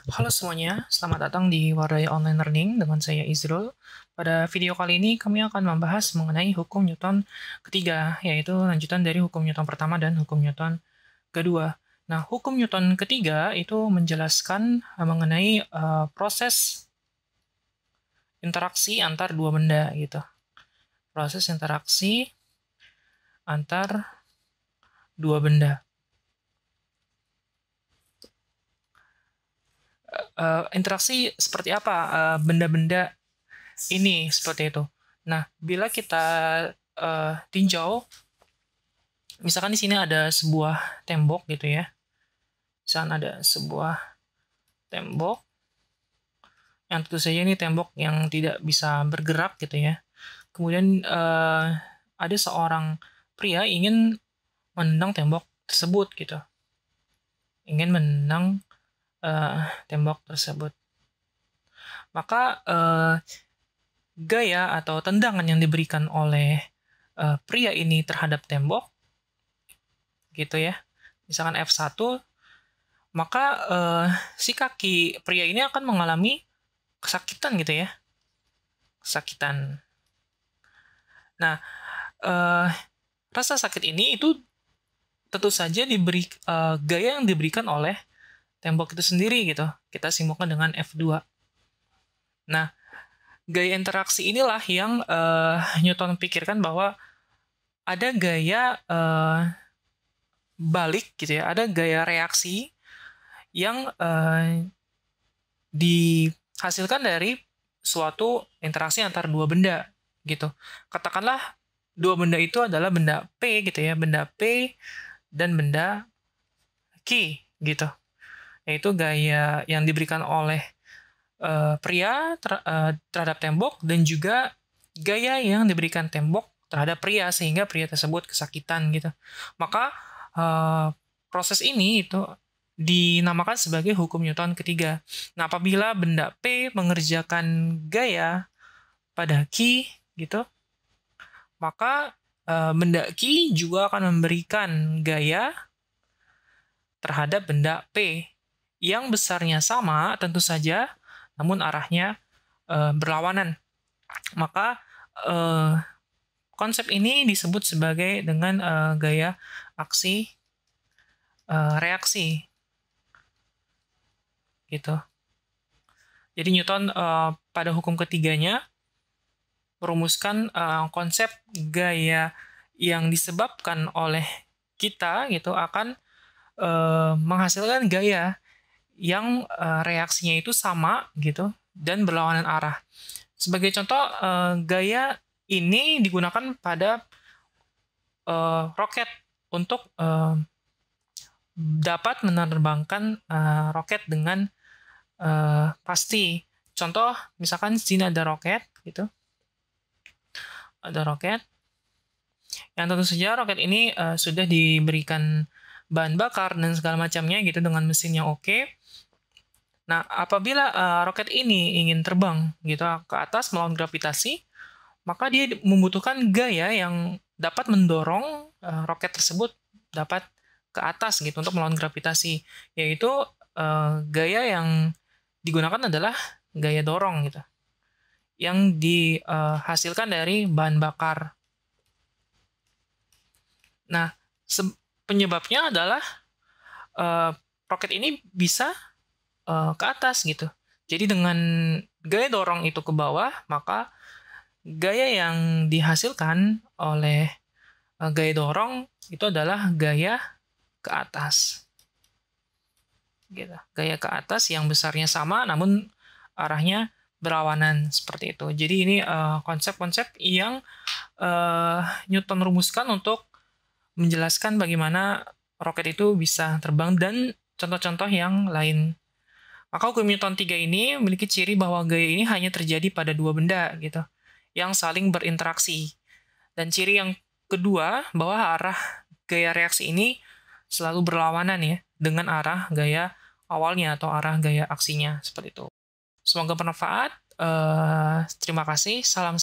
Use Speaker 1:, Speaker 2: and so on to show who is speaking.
Speaker 1: Halo semuanya, selamat datang di Warai Online Learning dengan saya Izrul. Pada video kali ini kami akan membahas mengenai hukum Newton ketiga, yaitu lanjutan dari hukum Newton pertama dan hukum Newton kedua. Nah, hukum Newton ketiga itu menjelaskan mengenai proses interaksi antar dua benda gitu. Proses interaksi antar dua benda. Interaksi seperti apa benda-benda ini seperti itu. Nah, bila kita tinjau, misalkan di sini ada sebuah tembok gitu ya. Misalkan ada sebuah tembok yang tentu saja ini tembok yang tidak bisa bergerak gitu ya. Kemudian ada seorang pria ingin menendang tembok tersebut gitu. Ingin menendang tembok tersebut. Maka gaya atau tendangan yang diberikan oleh pria ini terhadap tembok gitu ya, misalkan F1, maka si kaki pria ini akan mengalami kesakitan gitu ya, kesakitan. Nah, rasa sakit ini itu tentu saja diberi gaya yang diberikan oleh tembok itu sendiri gitu. Kita simpulkan dengan F2. Nah, gaya interaksi inilah yang Newton pikirkan bahwa ada gaya balik gitu ya, ada gaya reaksi yang dihasilkan dari suatu interaksi antar dua benda gitu. Katakanlah dua benda itu adalah benda P gitu ya, benda P dan benda Q gitu. Yaitu gaya yang diberikan oleh pria terhadap tembok dan juga gaya yang diberikan tembok terhadap pria sehingga pria tersebut kesakitan gitu. Maka proses ini itu dinamakan sebagai hukum Newton ketiga. Nah, apabila benda P mengerjakan gaya pada Q gitu, maka benda Q juga akan memberikan gaya terhadap benda P yang besarnya sama tentu saja, namun arahnya berlawanan. Maka konsep ini disebut sebagai dengan gaya aksi reaksi gitu. Jadi Newton pada hukum ketiganya merumuskan konsep gaya yang disebabkan oleh kita gitu akan menghasilkan gaya yang reaksinya itu sama gitu dan berlawanan arah. Sebagai contoh, gaya ini digunakan pada roket untuk dapat menerbangkan roket dengan pasti. Contoh, misalkan di sini ada roket gitu, ada roket yang tentu saja roket ini sudah diberikan bahan bakar dan segala macamnya gitu dengan mesin yang oke. Nah, apabila roket ini ingin terbang gitu ke atas melawan gravitasi, maka dia membutuhkan gaya yang dapat mendorong roket tersebut dapat ke atas gitu untuk melawan gravitasi, yaitu gaya yang digunakan adalah gaya dorong gitu, yang dihasilkan dari bahan bakar. Nah, penyebabnya adalah roket ini bisa ke atas gitu. Jadi dengan gaya dorong itu ke bawah, maka gaya yang dihasilkan oleh gaya dorong itu adalah gaya ke atas. Gitu. Gaya ke atas yang besarnya sama namun arahnya berlawanan seperti itu. Jadi ini konsep-konsep yang Newton rumuskan untuk menjelaskan bagaimana roket itu bisa terbang dan contoh-contoh yang lain. Maka hukum Newton 3 ini memiliki ciri bahwa gaya ini hanya terjadi pada dua benda gitu, yang saling berinteraksi. Dan ciri yang kedua, bahwa arah gaya reaksi ini selalu berlawanan ya dengan arah gaya awalnya atau arah gaya aksinya seperti itu. Semoga bermanfaat. Terima kasih. Salam